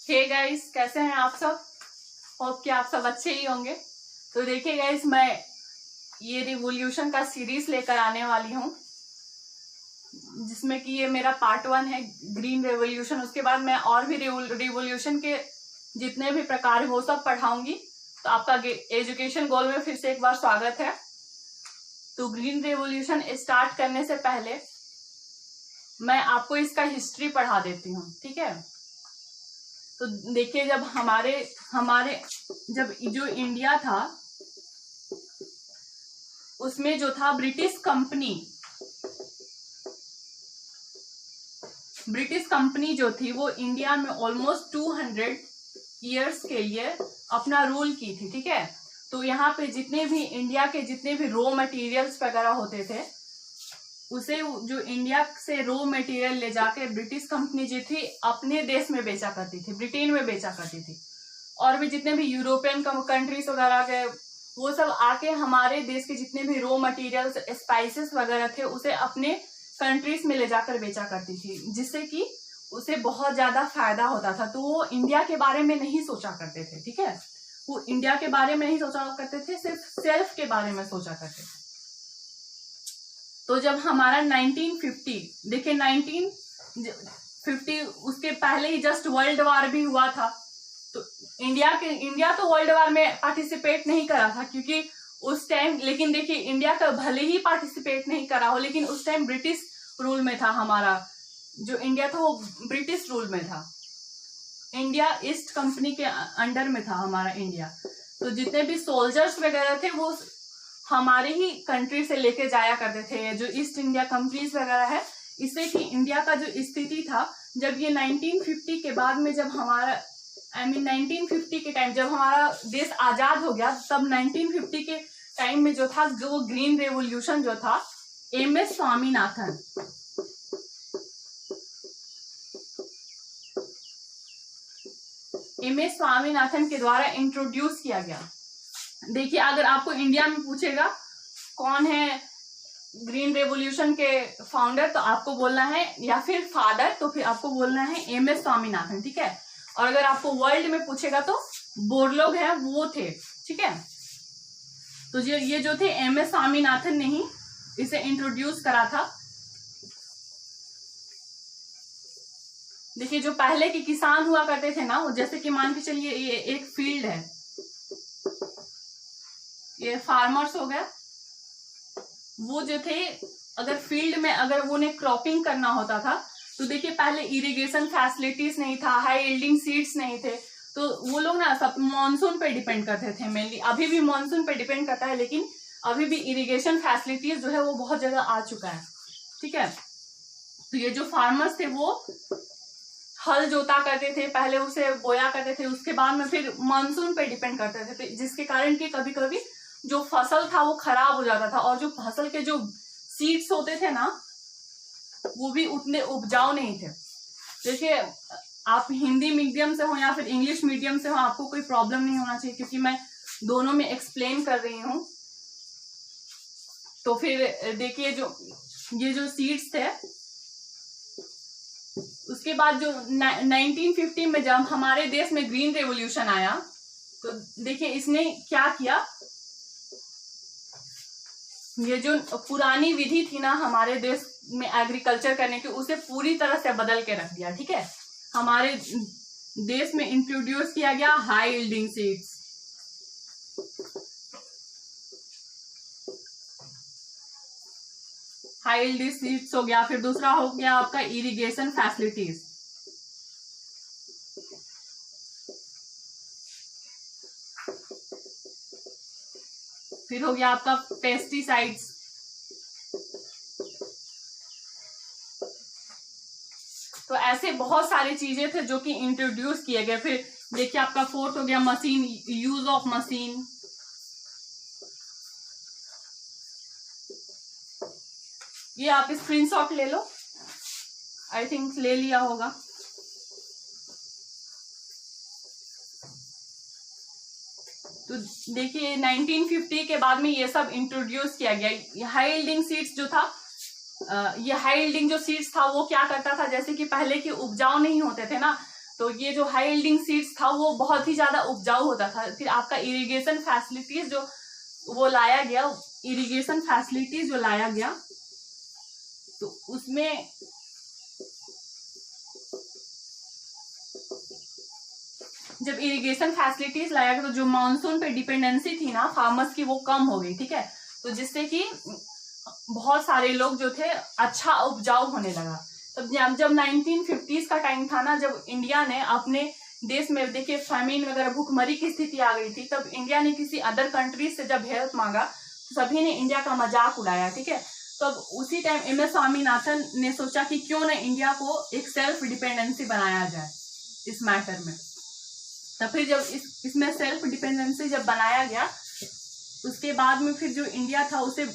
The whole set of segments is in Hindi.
हे गाइस, कैसे हैं आप सब। होप कि आप सब अच्छे ही होंगे। तो देखिए गाइस, मैं ये रिवोल्यूशन का सीरीज लेकर आने वाली हूँ, जिसमें कि ये मेरा पार्ट 1 है, ग्रीन रेवोल्यूशन। उसके बाद मैं और भी रिवोल्यूशन के जितने भी प्रकार है वो सब पढ़ाऊंगी। तो आपका एजुकेशन गोल में फिर से एक बार स्वागत है। तो ग्रीन रेवोल्यूशन स्टार्ट करने से पहले मैं आपको इसका हिस्ट्री पढ़ा देती हूँ, ठीक है। तो देखिए, जब हमारे जब जो इंडिया था उसमें जो था ब्रिटिश कंपनी जो थी वो इंडिया में ऑलमोस्ट 200 इयर्स के लिए अपना रूल की थी, ठीक है। तो यहाँ पे जितने भी इंडिया के जितने भी रॉ मटेरियल्स वगैरह होते थे, उसे जो इंडिया से रॉ मटेरियल ले जाके ब्रिटिश कंपनी जो थी अपने देश में बेचा करती थी, ब्रिटेन में बेचा करती थी। और भी जितने भी यूरोपियन कंट्रीज वगैरह के वो सब आके हमारे देश के जितने भी रॉ मटेरियल्स, स्पाइसेस वगैरह थे उसे अपने कंट्रीज में ले जाकर बेचा करती थी, जिससे कि उसे बहुत ज्यादा फायदा होता था। तो वो इंडिया के बारे में नहीं सोचा करते थे, ठीक है। वो इंडिया के बारे में नहीं सोचा करते थे, सिर्फ सेल्फ के बारे में सोचा करते थे। तो जब हमारा 1950, देखिए 1950, उसके पहले ही जस्ट वर्ल्ड वार भी हुआ था। तो इंडिया तो वर्ल्ड वार में पार्टिसिपेट नहीं करा था, क्योंकि उस टाइम, लेकिन देखिए इंडिया का भले ही पार्टिसिपेट नहीं करा हो, लेकिन उस टाइम ब्रिटिश रूल में था। हमारा जो इंडिया था वो ब्रिटिश रूल में था। इंडिया ईस्ट कंपनी के अंडर में था हमारा इंडिया। तो जितने भी सोल्जर्स वगैरह थे वो हमारे ही कंट्री से लेके जाया करते थे, जो ईस्ट इंडिया कंपनीज वगैरह है। इससे कि इंडिया का जो स्थिति था, जब ये 1950 के बाद में, जब हमारा 1950 के टाइम जब हमारा देश आजाद हो गया, तब 1950 के टाइम में जो था, जो ग्रीन रेवोल्यूशन जो था, एमएस स्वामीनाथन के द्वारा इंट्रोड्यूस किया गया। देखिए, अगर आपको इंडिया में पूछेगा कौन है ग्रीन रेवोल्यूशन के फाउंडर, तो आपको बोलना है, या फिर फादर, तो फिर आपको बोलना है एमएस स्वामीनाथन, ठीक है। और अगर आपको वर्ल्ड में पूछेगा तो बोरलोग है, वो थे, ठीक है। तो ये जो थे एमएस स्वामीनाथन ने ही इसे इंट्रोड्यूस करा था। देखिए, जो पहले के किसान हुआ करते थे ना, वो जैसे कि मान के चलिए ये एक फील्ड है, ये फार्मर्स हो गया। वो जो थे, अगर फील्ड में अगर वो ने क्रॉपिंग करना होता था, तो देखिए पहले इरिगेशन फैसिलिटीज नहीं था, हाई यील्डिंग सीड्स नहीं थे। तो वो लोग ना सब मॉनसून पे डिपेंड करते थे मेनली। अभी भी मॉनसून पे डिपेंड करता है, लेकिन अभी भी इरिगेशन फैसिलिटीज जो है वो बहुत ज्यादा आ चुका है, ठीक है। तो ये जो फार्मर्स थे वो हल जोता करते थे, पहले उसे बोया करते थे, उसके बाद में फिर मॉनसून पे डिपेंड करते थे, तो जिसके कारण कि कभी कभी जो फसल था वो खराब हो जाता था, और जो फसल के जो सीड्स होते थे ना, वो भी उतने उपजाऊ नहीं थे। देखिए, आप हिंदी मीडियम से हो या फिर इंग्लिश मीडियम से हो, आपको कोई प्रॉब्लम नहीं होना चाहिए, क्योंकि मैं दोनों में एक्सप्लेन कर रही हूँ। तो फिर देखिए, ये जो सीड्स थे, उसके बाद जो 1950 में जब हमारे देश में ग्रीन रेवोल्यूशन आया, तो देखिए इसने क्या किया, ये जो पुरानी विधि थी ना हमारे देश में एग्रीकल्चर करने की, उसे पूरी तरह से बदल के रख दिया, ठीक है। हमारे देश में इंट्रोड्यूस किया गया high yielding seeds. High yielding seeds हो गया, फिर दूसरा हो गया आपका इरिगेशन फैसिलिटीज। फिर हो गया आपका पेस्टिसाइड्स। तो ऐसे बहुत सारी चीजें थे जो कि इंट्रोड्यूस किए गए। फिर देखिए आपका फोर्थ हो गया मशीन, यूज ऑफ मशीन। ये आप स्क्रीनशॉट ले लो, आई थिंक ले लिया होगा। तो देखिए 1950 के बाद में ये सब इंट्रोड्यूस किया गया। हाई यील्डिंग सीड्स जो था, ये हाई यील्डिंग जो सीड्स था वो क्या करता था, जैसे कि पहले के उपजाऊ नहीं होते थे ना, तो ये जो हाई यील्डिंग सीड्स था वो बहुत ही ज्यादा उपजाऊ होता था। फिर आपका इरिगेशन फैसिलिटीज जो वो लाया गया, इरिगेशन फैसिलिटीज जो लाया गया, तो उसमें जब इरिगेशन फैसिलिटीज लाया गया तो जो मानसून पे डिपेंडेंसी थी ना फार्मर्स की वो कम हो गई, ठीक है। तो जिससे कि बहुत सारे लोग जो थे अच्छा उपजाऊ होने लगा। तब जब 1950s का टाइम था ना, जब इंडिया ने अपने देश में देखिए फैमिन वगैरह भूखमरी की स्थिति आ गई थी, तब इंडिया ने किसी अदर कंट्रीज से जब हेल्प मांगा तो सभी ने इंडिया का मजाक उड़ाया, ठीक है। तो अब उसी टाइम एम एस स्वामीनाथन ने सोचा कि क्यों ना इंडिया को एक सेल्फ डिपेंडेंसी बनाया जाए इस मैटर में। तो फिर जब इसमें सेल्फ डिपेंडेंसी जब बनाया गया, उसके बाद में फिर जो इंडिया था उसे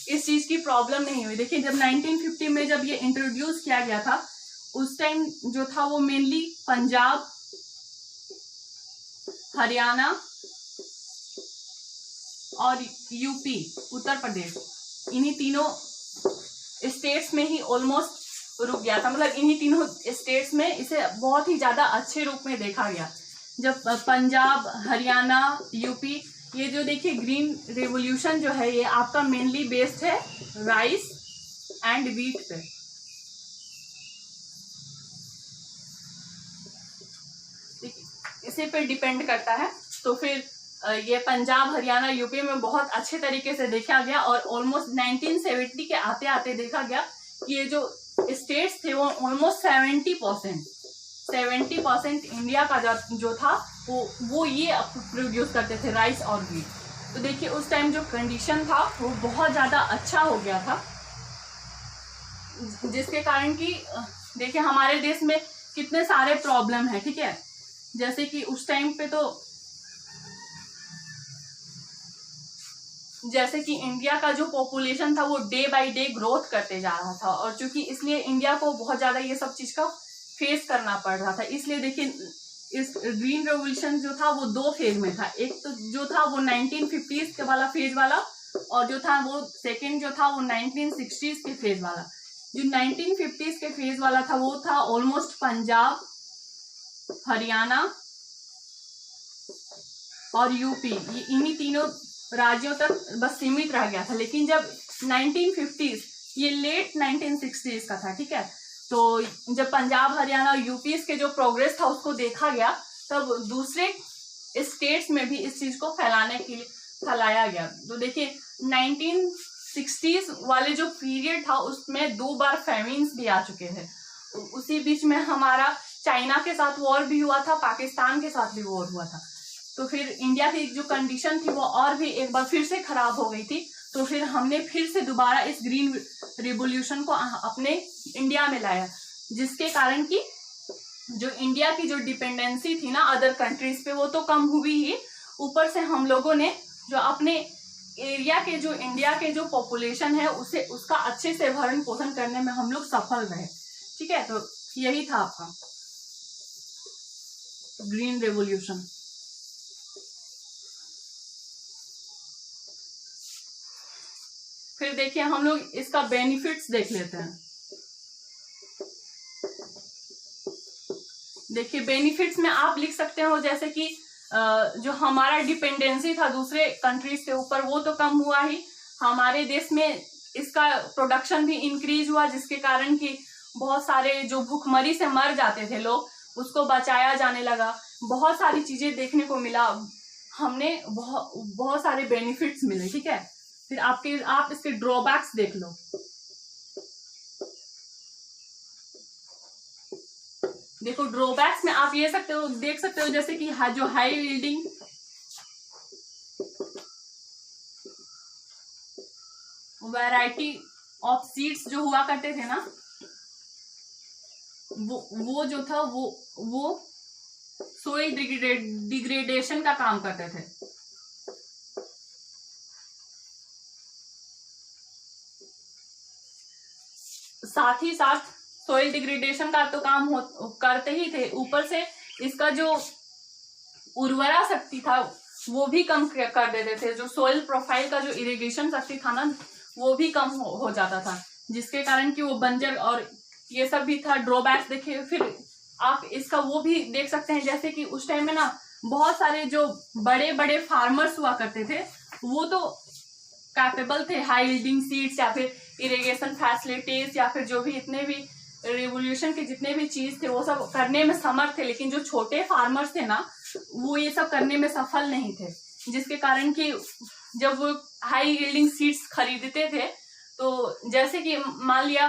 इस चीज की प्रॉब्लम नहीं हुई। देखिए जब 1950 में जब ये इंट्रोड्यूस किया गया था, उस टाइम जो था वो मेनली पंजाब, हरियाणा और यूपी, उत्तर प्रदेश, इन्हीं तीनों स्टेट्स में ही ऑलमोस्ट रुक गया था। मतलब इन्हीं तीनों स्टेट्स में इसे बहुत ही ज्यादा अच्छे रूप में देखा गया। जब पंजाब, हरियाणा, यूपी, ये जो देखिए ग्रीन रेवोल्यूशन जो है ये आपका मेनली बेस्ड है राइस एंड व्हीट पे। इसी पे डिपेंड करता है। तो फिर ये पंजाब, हरियाणा, यूपी में बहुत अच्छे तरीके से देखा गया और ऑलमोस्ट 1970 के आते आते देखा गया कि ये जो स्टेट्स थे वो ऑलमोस्ट 70% इंडिया का जो था वो ये प्रोड्यूस करते थे राइस और व्हीट। तो देखिए उस टाइम जो कंडीशन था वो बहुत ज़्यादा अच्छा हो गया था, जिसके कारण कि देखिए हमारे देश में कितने सारे प्रॉब्लम है, ठीक है। जैसे कि उस टाइम पे तो जैसे कि इंडिया का जो पॉपुलेशन था वो डे बाय डे ग्रोथ करते जा रहा था, और चूंकि इसलिए इंडिया को बहुत ज़्यादा ये सब चीज़ का फेस करना पड़ रहा था। इसलिए देखिए इस ग्रीन रेवोल्यूशन जो था वो 2 फेज में था। एक तो जो था वो 1950s के वाला फेज वाला, और जो था वो सेकेंड जो था वो 1960s के फेज वाला। जो 1950s के फेज वाला था वो था ऑलमोस्ट पंजाब, हरियाणा और यूपी, ये इन्हीं तीनों राज्यों तक बस सीमित रह गया था। लेकिन जब 1950s, ये लेट 1960s का था, ठीक है। तो जब पंजाब, हरियाणा और यूपी के जो प्रोग्रेस था उसको देखा गया, तब दूसरे स्टेट्स में भी इस चीज को फैलाने के लिए फैलाया गया। तो देखिए 1960s वाले जो पीरियड था उसमें 2 बार फेमिन्स भी आ चुके थे। उसी बीच में हमारा चाइना के साथ वॉर भी हुआ था, पाकिस्तान के साथ भी वॉर हुआ था। तो फिर इंडिया की जो कंडीशन थी वो और भी एक बार फिर से खराब हो गई थी। तो फिर हमने फिर से दोबारा इस ग्रीन रिवोल्यूशन को अपने इंडिया में लाया, जिसके कारण कि जो इंडिया की जो डिपेंडेंसी थी ना अदर कंट्रीज पे वो तो कम हुई ही, ऊपर से हम लोगों ने जो अपने एरिया के जो इंडिया के जो पॉपुलेशन है उसे उसका अच्छे से भरण पोषण करने में हम लोग सफल रहे, ठीक है। तो यही था आपका ग्रीन रेवोल्यूशन। फिर देखिए हम लोग इसका बेनिफिट्स देख लेते हैं। देखिए बेनिफिट्स में आप लिख सकते हो जैसे कि जो हमारा डिपेंडेंसी था दूसरे कंट्रीज के ऊपर वो तो कम हुआ ही, हमारे देश में इसका प्रोडक्शन भी इंक्रीज हुआ, जिसके कारण कि बहुत सारे जो भूखमरी से मर जाते थे लोग उसको बचाया जाने लगा। बहुत सारी चीजें देखने को मिला, हमने बहुत सारे बेनिफिट्स मिले, ठीक है। फिर आप इसके ड्रॉबैक्स देख लो। देखो ड्रॉबैक्स में आप ये देख सकते हो जैसे कि जो high yielding variety of seeds जो हुआ करते थे ना, वो जो था वो सोइल डिग्रेडेशन का काम करते थे। साथ ही साथ सोइल डिग्रेडेशन का तो काम करते ही थे, ऊपर से इसका जो उर्वरा शक्ति था वो भी कम कर देते थे। जो सोइल प्रोफाइल का जो इरिगेशन शक्ति था ना वो भी कम हो जाता था, जिसके कारण कि वो बंजर और ये सब भी था ड्रॉबैक्स। देखिए फिर आप इसका वो भी देख सकते हैं, जैसे कि उस टाइम में ना बहुत सारे जो बड़े बड़े फार्मर्स हुआ करते थे वो तो कैपेबल थे हाई यील्डिंग सीड्स या फिर इरिगेशन फैसिलिटीज या फिर जो भी इतने भी रिवोल्यूशन के जितने भी चीज थे वो सब करने में समर्थ थे, लेकिन जो छोटे फार्मर्स थे ना वो ये सब करने में सफल नहीं थे, जिसके कारण कि जब वो हाई यील्डिंग सीड्स खरीदते थे तो जैसे कि मान लिया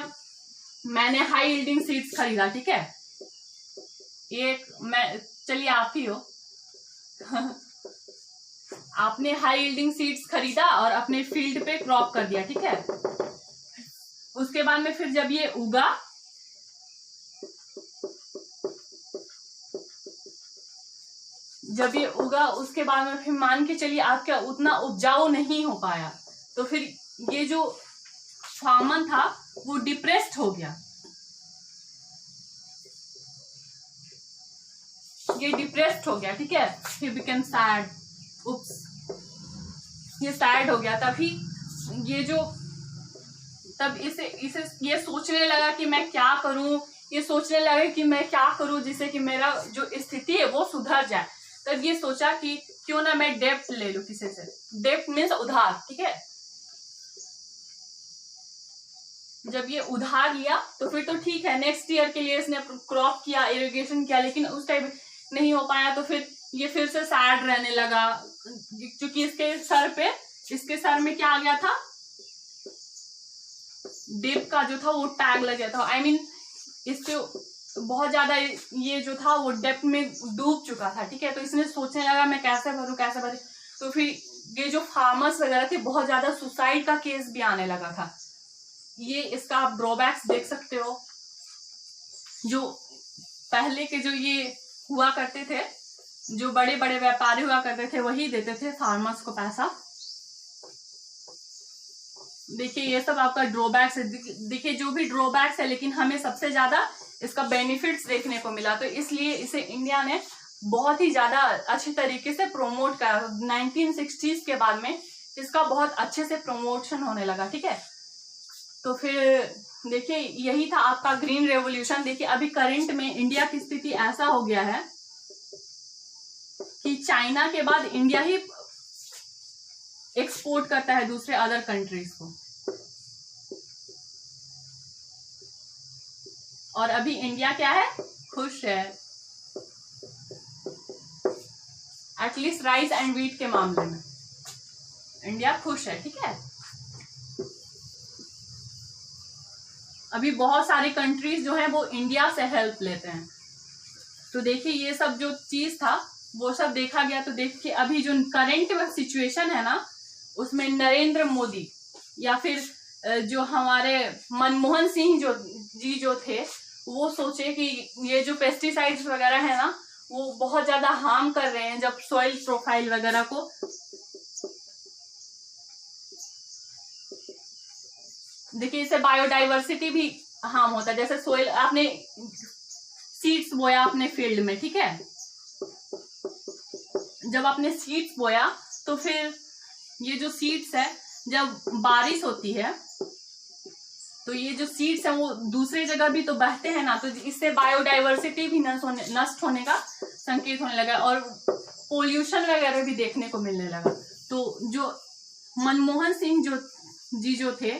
मैंने हाई यील्डिंग सीड्स खरीदा, ठीक है, ये मैं चलिए आप ही हो आपने हाई यील्डिंग सीड्स खरीदा और अपने फील्ड पे क्रॉप कर दिया, ठीक है। उसके बाद में फिर जब ये उगा उसके बाद में फिर मान के चलिए आपका उतना उपजाऊ नहीं हो पाया, तो फिर ये जो फार्मर था वो डिप्रेस्ड हो गया, ये डिप्रेस्ड हो गया, ठीक है। ही बिकम सैड, उप्स, ये सैड हो गया। तभी ये जो तब इसे ये सोचने लगा कि मैं क्या करूं, ये सोचने लगा कि मैं क्या करूं जिससे कि मेरा जो स्थिति है वो सुधर जाए। तब ये सोचा कि क्यों ना मैं डेप्ट ले लूं किसी से। डेप्ट मीन्स उधार, ठीक है। जब ये उधार लिया तो फिर तो ठीक है, नेक्स्ट ईयर के लिए इसने क्रॉप किया, इरिगेशन किया, लेकिन उस टाइम नहीं हो पाया तो फिर ये फिर से सैड रहने लगा, क्योंकि इसके सर में क्या आ गया था, डेप का जो था वो टैग लग गया था। आई मीन इसके बहुत ज्यादा ये जो था वो डेप में डूब चुका था, ठीक है। तो इसने सोचने लगा मैं कैसे भरूं। तो फिर ये जो फार्मर्स वगैरह थे बहुत ज्यादा सुसाइड का केस भी आने लगा था। ये इसका आप ड्रॉबैक्स देख सकते हो। जो पहले के जो ये हुआ करते थे, जो बड़े बड़े व्यापारी हुआ करते थे वही देते थे फार्मर्स को पैसा। देखिए ये सब आपका ड्रॉबैक्स है। देखिए जो भी ड्रॉबैक्स है, लेकिन हमें सबसे ज्यादा इसका बेनिफिट्स देखने को मिला, तो इसलिए इसे इंडिया ने बहुत ही ज्यादा अच्छे तरीके से प्रमोट करा। 1960s के बाद में इसका बहुत अच्छे से प्रमोशन होने लगा, ठीक है। तो फिर देखिए यही था आपका ग्रीन रेवोल्यूशन। देखिए अभी करंट में इंडिया की स्थिति ऐसा हो गया है कि चाइना के बाद इंडिया ही एक्सपोर्ट करता है दूसरे अदर कंट्रीज को, और अभी इंडिया क्या है, खुश है, एटलीस्ट राइस एंड व्हीट के मामले में इंडिया खुश है, ठीक है। अभी बहुत सारी कंट्रीज जो है वो इंडिया से हेल्प लेते हैं। तो देखिए ये सब जो चीज था वो सब देखा गया। तो देखिए अभी जो करंट सिचुएशन है ना, उसमें नरेंद्र मोदी या फिर जो हमारे मनमोहन सिंह जो थे वो सोचे कि ये जो पेस्टिसाइड्स वगैरह है ना वो बहुत ज्यादा हार्म कर रहे हैं जब सॉइल प्रोफाइल वगैरह को। देखिए इससे बायोडाइवर्सिटी भी हार्म होता है। जैसे सोइल आपने सीड्स बोया अपने फील्ड में, ठीक है, जब आपने सीड्स बोया तो फिर ये जो सीड्स है जब बारिश होती है तो ये जो सीड्स है वो दूसरी जगह भी तो बहते हैं ना, तो इससे बायोडाइवर्सिटी भी नष्ट होने का संकेत होने लगा और पोल्यूशन वगैरह भी देखने को मिलने लगा। तो जो मनमोहन सिंह जो थे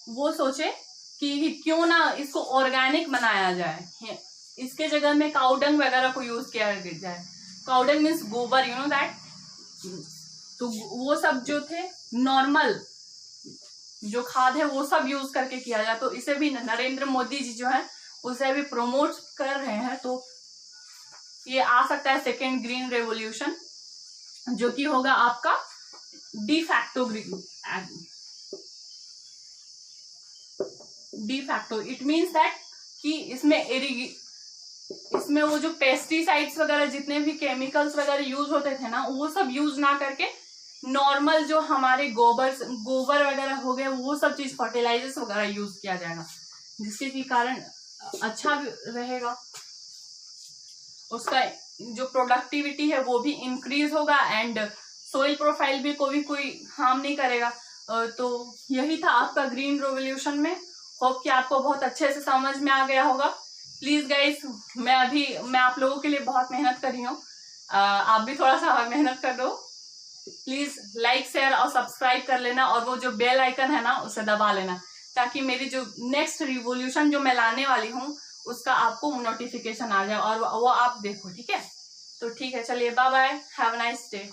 वो सोचे कि क्यों ना इसको ऑर्गेनिक बनाया जाए, इसके जगह में काउडंग वगैरह को यूज किया जाए। काउडंग मीन्स गोबर, यू नो दैट। तो वो सब जो थे नॉर्मल जो खाद है वो सब यूज करके किया जाए। तो इसे भी नरेंद्र मोदी जी जो है उसे भी प्रमोट कर रहे हैं। तो ये आ सकता है सेकेंड ग्रीन रेवोल्यूशन, जो कि होगा आपका de facto green. De facto it means that कि इसमें वो जो पेस्टिसाइड्स वगैरह जितने भी केमिकल्स वगैरह यूज होते थे ना वो सब यूज ना करके नॉर्मल जो हमारे गोबर वगैरह हो गए वो सब चीज फर्टिलाइजर्स वगैरह यूज किया जाएगा, जिसके के कारण अच्छा रहेगा, उसका जो प्रोडक्टिविटी है वो भी इंक्रीज होगा एंड सोइल प्रोफाइल भी कोई हार्म नहीं करेगा। तो यही था आपका ग्रीन रेवोल्यूशन में। होप कि आपको बहुत अच्छे से समझ में आ गया होगा। प्लीज गाइस, मैं आप लोगों के लिए बहुत मेहनत कर रही हूँ, आप भी थोड़ा सा मेहनत कर दो। प्लीज लाइक शेयर और सब्सक्राइब कर लेना, और वो जो बेल आइकन है ना उसे दबा लेना, ताकि मेरी जो नेक्स्ट रिवोल्यूशन जो मैं लाने वाली हूँ उसका आपको नोटिफिकेशन आ जाए और वो आप देखो। ठीक है, तो ठीक है, चलिए bye bye, have a nice day.